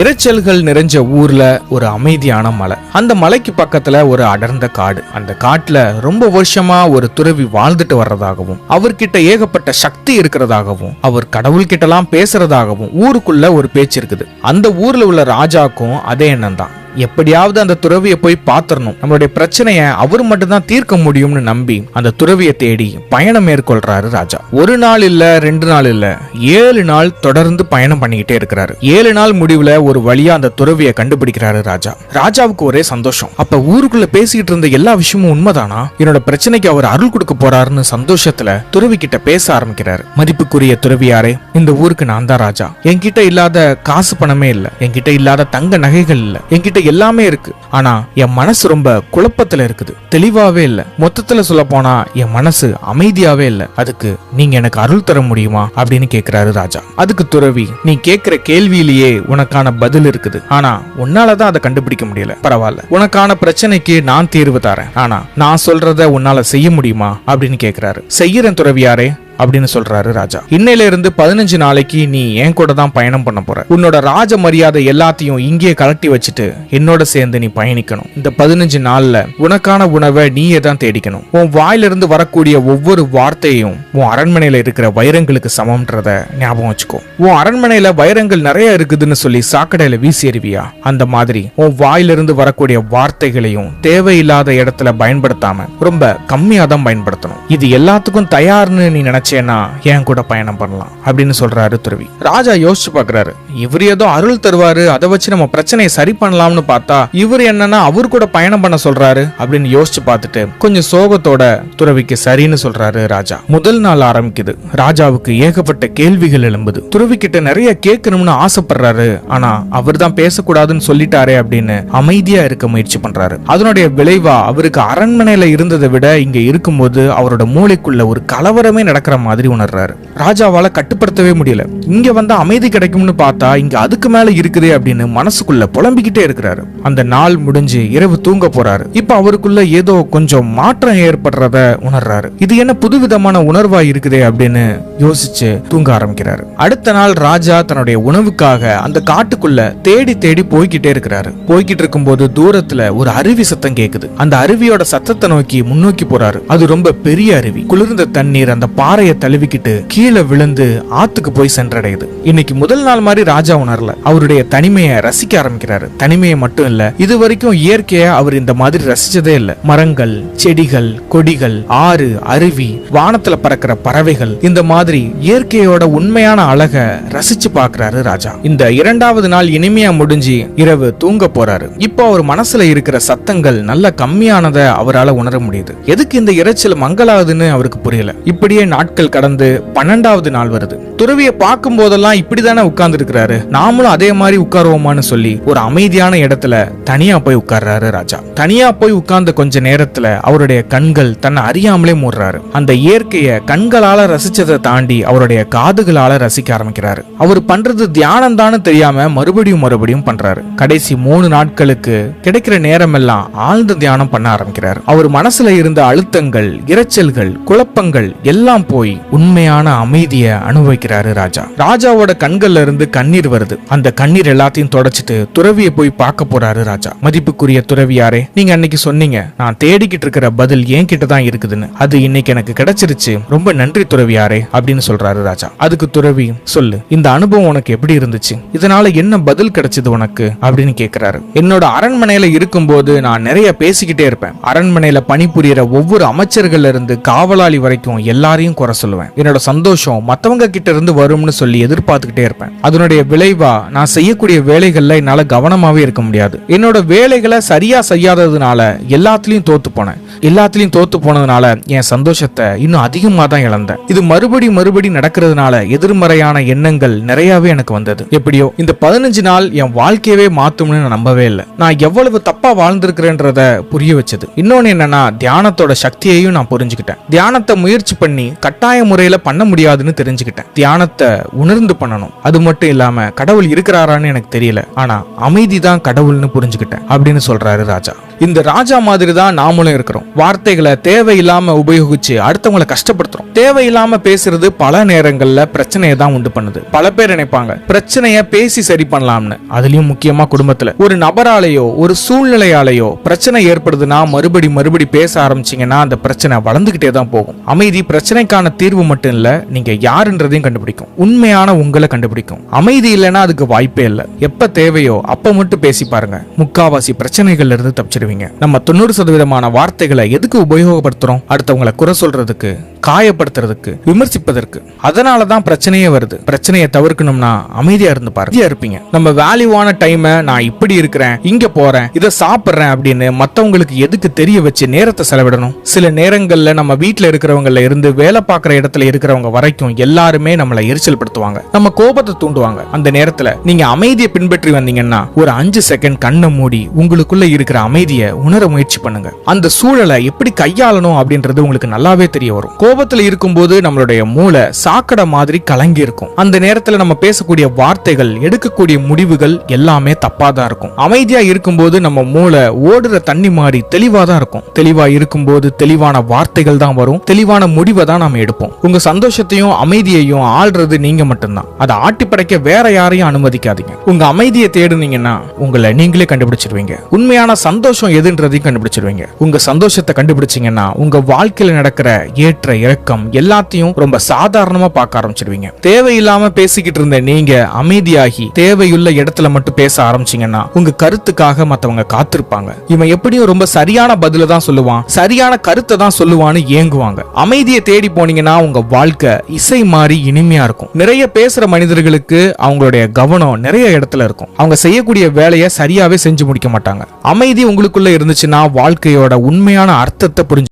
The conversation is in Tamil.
இரைச்சல்கள் நிறைஞ்ச ஊர்ல ஒரு அமைதியான மலை. அந்த மலைக்கு பக்கத்துல ஒரு அடர்ந்த காடு. அந்த காட்டுல ரொம்ப வருஷமா ஒரு துறவி வாழ்ந்துட்டு வர்றதாகவும் அவர்கிட்ட ஏகப்பட்ட சக்தி இருக்கிறதாகவும் அவர் கடவுள்கிட்டலாம் பேசுறதாகவும் ஊருக்குள்ள ஒரு பேச்சு இருக்குது. அந்த ஊர்ல உள்ள ராஜாக்கும் அதே எண்ணம் தான். எப்படியாவது அந்த துறவியை போய் பாத்திரணும், நம்மளுடைய பிரச்சனைய அவர் மட்டும் தான் தீர்க்க முடியும்னு நம்பி அந்த துறவியை தேடி பயணம் மேற்கொள்றாரு ராஜா. ஒரு நாள் இல்ல, 2 நாள் இல்ல, 7 நாள் தொடர்ந்து பயணம் பண்ணிக்கிட்டே இருக்கிறாரு. 7 நாள் முடிவுல ஒரு வழியா அந்த துறவியை கண்டுபிடிக்கிறாரு ராஜா. ராஜாவுக்கு ஒரே சந்தோஷம். அப்ப ஊருக்குள்ள பேசிக்கிட்டு இருந்த எல்லா விஷயமும் உண்மைதானா? என்னோட பிரச்சனைக்கு அவர் அருள் கொடுக்க போறாருன்னு சந்தோஷத்துல துறவி கிட்ட பேச ஆரம்பிக்கிறாரு. மதிப்புக்குரிய துறவியாரே, இந்த ஊருக்கு நான் தான் ராஜா. என்கிட்ட இல்லாத காசு பணமே இல்ல, என்கிட்ட இல்லாத தங்க நகைகள் இல்ல, என்கிட்ட எல்லாமே இருக்கு. ஆனா என் மனசு ரொம்ப குழப்பத்துல இருக்குது, தெளிவாவே இல்ல. மொத்தத்துல சொல்ல போனா என் மனசு அமைதியாவே இல்ல. அதுக்கு நீங்க எனக்கு அருள் தர முடியுமா அப்படின்னு கேக்குறாரு ராஜா. அதுக்கு துறவி, நீ கேக்குற கேள்வியிலேயே உனக்கான பதில் இருக்குது, ஆனா உன்னாலதான் அதை கண்டுபிடிக்க முடியல. பரவாயில்ல, உனக்கான பிரச்சனைக்கு நான் தீர்வு தரேன், ஆனா நான் சொல்றத உன்னால செய்ய முடியுமா அப்படின்னு கேக்குறாரு. செய்யறேன் துறவியாரே அப்படின்னு சொல்றாரு ராஜா. இன்னையில இருந்து 15 நாளைக்கு நீ என் கூட தான் பயணம் பண்ண போற. உன்னோட ராஜ மரியாதை எல்லாத்தையும் இங்கே கலட்டி வச்சுட்டு என்னோட சேர்ந்து நீ பயணிக்கணும். இந்த 15 நாள்ல உனக்கான உணவை நீயே தான் தேடிக்கணும். உன் வாயிலிருந்து வரக்கூடிய ஒவ்வொரு வார்த்தையும் உன் அரண்மனையில இருக்கிற வைரங்களுக்கு சமம்ன்றத ஞாபகம் வச்சுக்கோ. உன் அரண்மனையில வைரங்கள் நிறைய இருக்குதுன்னு சொல்லி சாக்கடையில வீசி எறிவியா? அந்த மாதிரி உன் வாயிலிருந்து வரக்கூடிய வார்த்தைகளையும் தேவையில்லாத இடத்துல பயன்படுத்தாம ரொம்ப கம்மியா தான் பயன்படுத்தணும். இது எல்லாத்துக்கும் தயார்னு நீ நினைச்ச என் கூட பயணம் பண்ணலாம் அப்படின்னு சொல்றாரு துறவி. ராஜா யோசிச்சு பாக்குறாரு. இவர் ஏதோ அருள் தருவாரு, அதை வச்சு நம்ம பிரச்சனையை சரி பண்ணலாம்னு பார்த்தா இவர் என்னன்னா அவர் கூட பயணம் பண்ண சொல்றாரு அப்படின்னு யோசிச்சு பார்த்துட்டு கொஞ்சம் சோகத்தோட துறவிக்கு சரின்னு சொல்றாரு ராஜா. முதல் நாள் ஆரம்பிக்குது. ராஜாவுக்கு ஏகப்பட்ட கேள்விகள் எழும்புது. துறவி கிட்ட நிறைய கேட்கணும்னு ஆசைப்படுறாரு, ஆனா அவர் தான் பேசக்கூடாதுன்னு சொல்லிட்டாரே அப்படின்னு அமைதியா இருக்க முயற்சி பண்றாரு. அதனுடைய விளைவா அவருக்கு அரண்மனையில இருந்ததை விட இங்க இருக்கும்போது அவரோட மூளைக்குள்ள ஒரு கலவரமே நடக்கிற மாதிரி உணர்றாரு. ராஜாவால கட்டுப்படுத்தவே முடியல. இங்க வந்தா அமைதி கிடைக்கும்னு பார்த்தா இங்க அதுக்கு மேல இருக்குதே அப்படின்னு மனசுக்குள்ள புலம்பிக்கிட்டே இருக்கிறாரு. அந்த நாள் முடிஞ்சு இரவு தூங்க போறாரு. இப்ப அவருக்குள்ள ஏதோ கொஞ்சம் மாற்றம் ஏற்படுறத உணர்றாரு. இது என்ன புதுவிதமான உணர்வா இருக்குதே அப்படின்னு யோசிச்சு தூங்க ஆரம்பிக்கிறாரு. அடுத்த நாள் ராஜா தன்னுடைய உணவுக்காக அந்த காட்டுக்குள்ள தேடி தேடி போய்கிட்டே இருக்கிறாரு. போய்கிட்டு இருக்கும் போது தூரத்துல ஒரு அருவி சத்தம் கேக்குது. அந்த அருவியோட சத்தத்தை நோக்கி முன்னோக்கி போறாரு. அது ரொம்ப பெரிய அருவி. குளிர்ந்த தண்ணீர் அந்த பாறையை தழுவிக்கிட்டு கீழே விழுந்து ஆத்துக்கு போய் சென்றடையுது. இன்னைக்கு முதல் நாள் மாதிரி ராஜா உணரல. அவருடைய தனிமையை ரசிக்க ஆரம்பிக்கிறாரு. தனிமையை மட்டும் இல்ல, இது வரைக்கும் இயற்கையை அவர் இந்த மாதிரி ரசிச்சதே இல்ல. மரங்கள், செடிகள், கொடிகள், ஆறு, அருவி, வானத்துல பறக்கிற பறவைகள், இந்த மாதிரி இயற்கையோட உண்மையான அழகை ரசிச்சு பாக்குறாரு ராஜா. இந்த 2வது நாள் இனிமையா முடிஞ்சு இரவு தூங்க போறாரு. இப்போ அவர் மனசுல இருக்கிற சத்தங்கள் நல்ல கம்மியானதை அவரால் உணர முடியுது. எதுக்கு இந்த இரைச்சல் மங்களாகுதுன்னு அவருக்கு புரியல. இப்படியே நாட்கள் கடந்து 12வது நாள் வருது. துறவியை பார்க்கும் போதெல்லாம் இப்படிதானே உட்கார்ந்து இருக்கிறாரு, நாமளும் அதே மாதிரி உட்காருவோமான்னு சொல்லி ஒரு அமைதியான இடத்துல தனியா போய் உட்கார்றாரு ராஜா. தனியா போய் உட்கார்ந்த கொஞ்ச நேரத்துல அவருடைய கண்கள் தன்னை அறியாமலே மூடுறாரு. அந்த இயற்கையை கண்களால ரசிச்சதை தாண்டி அவருடைய காதுகளால ரசிக்க ஆரம்பிக்கிறாரு. அவர் பண்றது தியானம் தானு தெரியாம மறுபடியும் பண்றாரு. கடைசி 3 நாட்களுக்கு கிடைக்கிற நேரம் எல்லாம் ஆழ்ந்த தியானம் பண்ண ஆரம்பிக்கிறாரு. அவர் மனசுல இருந்த அழுத்தங்கள், இரைச்சல்கள், குழப்பங்கள் எல்லாம் போய் உண்மையான அமைதியை அனுபவிக்கிறாரு ராஜா. ராஜாவோட கண்கள்ல இருந்து கண்ணீர் வருது. அந்த கண்ணீர் எல்லாத்தையும் தொடச்சிட்டு துறவியை போய் பார்க்க போறாரு ராஜா. மதிப்புக்குரிய துறவியாரே, நீங்க அன்னைக்கு சொன்னீங்க நான் தேடிக்கிட்டு இருக்கிற பதில் என் கிட்ட தான் இருக்குதுன்னு. அது இன்னைக்கு எனக்கு கிடைச்சிருச்சு, ரொம்ப நன்றி துறவியாரே அப்படின்னு சொல்றாரு ராஜா. அதுக்கு துறவி, சொல்லு, இந்த அனுபவம் உனக்கு எப்படி இருந்துச்சு? இதனால என்ன பதில் கிடைச்சது உனக்கு அப்படின்னு கேக்குறாரு. என்னோட அரண்மனையில இருக்கும்போது நான் நிறைய பேசிக்கிட்டே இருப்பேன். அரண்மனையில பணிபுரியற ஒவ்வொரு அமைச்சர்கள்ல இருந்து காவலாளி வரைக்கும் எல்லாரையும் குறை சொல்லுவேன். என்னோட சந்தோஷம் மத்தவங்க கிட்ட இருந்து வரும்னு சொல்லி எதிர்பார்த்துக்கிட்டே இருப்பேன். அதனுடைய விளைவா நான் செய்யக்கூடிய வேலைகள்ல என்னால கவனமாவே இருக்க முடியாது. என்னோட வேலைகளை சரியா செய்யாததுனால எல்லாத்துலயும் தோத்து போனேன். எல்லாத்துலயும் தோத்து போனதுனால என் சந்தோஷத்தை இன்னும் அதிகமா தான் இழந்தேன். இது மறுபடி நடக்கிறதுனால எதிர்மறையான எண்ணங்கள் நிறையவே எனக்கு வந்தது. எப்படியோ இந்த 15 நாள் என் வாழ்க்கையவே மாத்தும்னு நான் நம்பவே இல்லை. நான் எவ்வளவு தப்பா வாழ்ந்திருக்கிறேன்றத புரிய வச்சது. இன்னொன்னு என்னன்னா, தியானத்தோட சக்தியையும் நான் புரிஞ்சுக்கிட்டேன். தியானத்தை முயற்சி பண்ணி கட்டாய முறையில பண்ண முடியாதுன்னு தெரிஞ்சுக்கிட்டேன். தியானத்தை உணர்ந்து பண்ணணும். அது மட்டும் இல்லாம கடவுள் இருக்கிறாரான்னு எனக்கு தெரியல, ஆனா அமைதி தான் கடவுள்னு புரிஞ்சுக்கிட்டேன் அப்படின்னு சொல்றாரு ராஜா. இந்த ராஜா மாதிரி தான் நாமளும் இருக்கிறோம். வார்த்தைகளை தேவையில்லாம உபயோகிச்சு அடுத்தவங்களை கஷ்டப்படுத்துறோம். தேவையில்லாம பேசுறது பல நேரங்கள்ல பிரச்சனையை தான் உண்டு பண்ணுது. பல பேர் நினைப்பாங்க பிரச்சனைய பேசி சரி பண்ணலாம்னு. அதுலயும் முக்கியமா குடும்பத்துல ஒரு நபராலேயோ ஒரு சூழ்நிலையாலேயோ பிரச்சனை ஏற்படுதுன்னா மறுபடி பேச ஆரம்பிச்சீங்கன்னா அந்த பிரச்சனை வளர்ந்துகிட்டே தான் போகும். அமைதி பிரச்சனைக்கான தீர்வு மட்டும் இல்ல, நீங்க யாருன்றதையும் கண்டுபிடிக்கும். உண்மையான உங்களை கண்டுபிடிக்கும். அமைதி இல்லைன்னா அதுக்கு வாய்ப்பே இல்லை. எப்ப தேவையோ அப்ப மட்டும் பேசி பாருங்க. முக்காவாசி பிரச்சனைகள்ல இருந்து தப்பிச்சிடுவீங்க. நம்ம 90% வார்த்தைகளை எதுக்கு உபயோகப்படுத்துறோம்? அடுத்தவங்களை குறை சொல்றதுக்கு, காயப்படுத்துறதுக்கு, விமர்சிப்பதற்கு. அதனாலதான் பிரச்சனையே வருது. பிரச்சனையை தவிர்க்கணும்னா அமைதியா இருந்து பாருங்க, இருப்பீங்க. நம்ம வேல்யூவான டைமை நான் இப்படி இருக்கிறேன், இங்க போறேன், இதை சாப்பிடுறேன் அப்படின்னு மத்தவங்களுக்கு எதுக்கு தெரிய வச்சு நேரத்தை செலவிடணும்? சில நேரங்கள்ல நம்ம வீட்டுல இருக்கிறவங்கல இருந்து வேலை பார்க்குற இடத்துல இருக்கிறவங்க வரைக்கும் எல்லாருமே நம்மளை எரிச்சல் படுத்துவாங்க, நம்ம கோபத்தை தூண்டுவாங்க. அந்த நேரத்துல நீங்க அமைதியை பின்பற்றி வந்தீங்கன்னா ஒரு 5 செகண்ட் கண்ணை மூடி உங்களுக்குள்ள இருக்கிற அமைதியை உணர முயற்சி பண்ணுங்க. அந்த சூழலை எப்படி கையாளணும் அப்படின்றது உங்களுக்கு நல்லாவே தெரிய வரும். கோபத்துல இருக்கும்போது நம்மளுடைய மூளை சாக்கடை மாதிரி கலங்கி இருக்கும். அந்த நேரத்துல நம்ம பேசக்கூடிய வார்த்தைகள், எடுக்கக்கூடிய முடிவுகள் எல்லாமே தப்பாதான் இருக்கும். அமைதியா இருக்கும்போது நம்ம மூளை ஓடுற தண்ணி மாதிரி தெளிவா தான் இருக்கும். தெளிவா இருக்கும்போது தெளிவான வார்த்தைகள் தான் வரும், தெளிவான முடிவை தான் நாம எடுப்போம். உங்க சந்தோஷத்தையும் அமைதியையும் ஆள்றது நீங்க மட்டும்தான். அதை ஆட்டி படைக்க வேற யாரையும் அனுமதிக்காதீங்க. உங்க அமைதியை தேடுனீங்கன்னா உங்களை நீங்களே கண்டுபிடிச்சிருவீங்க. உண்மையான சந்தோஷம் எதுன்றதையும் கண்டுபிடிச்சிருவீங்க. உங்க சந்தோஷத்தை கண்டுபிடிச்சீங்கன்னா உங்க வாழ்க்கையில நடக்கிற ஏற்ற இறக்கம் எல்லாத்தையும் ரொம்ப சாதாரணமா பார்க்க ஆரம்பிச்சிடுவீங்க. தேவையில்லாம பேசிக்கிட்டு இருந்த நீங்க அமைதியாகி தேவையுள்ள இடத்துல மட்டும் பேச ஆரம்பிச்சீங்கன்னா உங்க கருத்துக்காக மத்தவங்க காத்திருப்பாங்க. இவன் எப்படியும் ரொம்ப சரியான பதில தான் சொல்லுவான், சரியான கருத்தை தான் சொல்லுவான்னு ஏங்குவாங்க. அமைதியை தேடி போனீங்கன்னா உங்க வாழ்க்கை இசை மாதிரி இனிமையா இருக்கும். நிறைய பேசுற மனிதர்களுக்கு அவங்களுடைய கவனம் நிறைய இடத்துல இருக்கும். அவங்க செய்யக்கூடிய வேலையை சரியாவே செஞ்சு முடிக்க மாட்டாங்க. அமைதி உங்களுக்குள்ள இருந்துச்சுன்னா வாழ்க்கையோட உண்மையான அர்த்தத்தை புரிஞ்சு